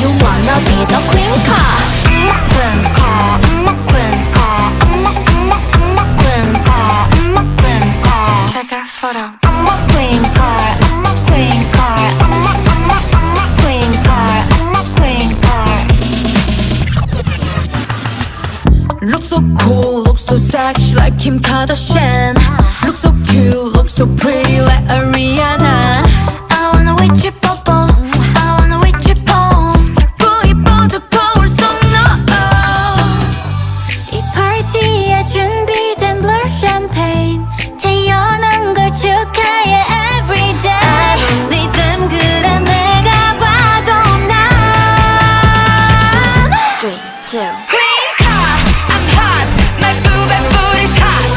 you wanna be the queen car? I'm a queen car, I'm a queen car, I'm a queen car, I'm a queen car. Take a photo. I'm a queen car, I'm a queen car, I'm a queen car, I'm a queen car. Look so cool, look so sexy like Kim Kardashian. Look so cute, look so pretty like Ariana.